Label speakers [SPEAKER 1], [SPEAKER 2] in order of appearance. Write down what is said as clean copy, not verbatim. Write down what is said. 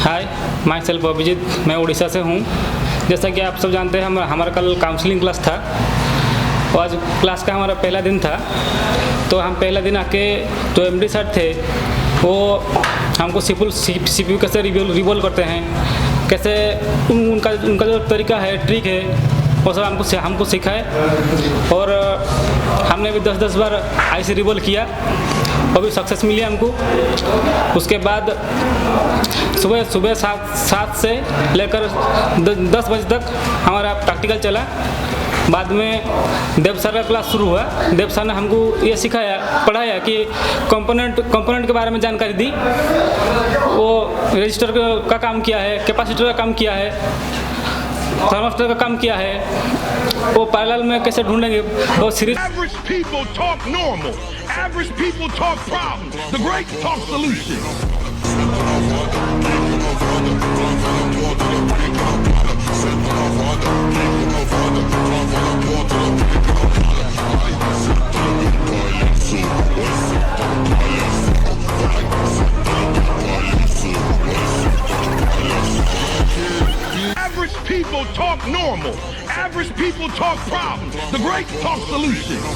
[SPEAKER 1] Hi, my self Abhijit, मैं उड़ीसा से हूँ। जैसा कि आप सब जानते हैं, हमारा कल काउंसलिंग क्लास था और आज क्लास का हमारा पहला दिन था। तो हम पहला दिन आके जो एमडी सर थे वो हमको सीपीयू कैसे रिवॉल्व करते हैं, कैसे उनका जो तरीका है, ट्रिक है, वो सब हमको सिखाए। और हमने भी 10 बार आईसी रिवॉल्व किया और भी सक्सेस मिली हमको। उसके बाद सुबह 7 से लेकर 10 बजे तक हमारा प्रैक्टिकल चला। बाद में देव सर का क्लास शुरू हुआ। देव सर ने हमको ये पढ़ाया कि कंपोनेंट के बारे में जानकारी दी। वो रजिस्टर का काम किया है, कैपेसिटर का काम किया है, थर्मिस्टर का काम किया है, वो पैरेलल में कैसे ढूंढेंगे, वो series.
[SPEAKER 2] Average people talk normal. Average people talk problems. The great talk solutions. Average people talk normal. Average people talk problems. The great talk solutions.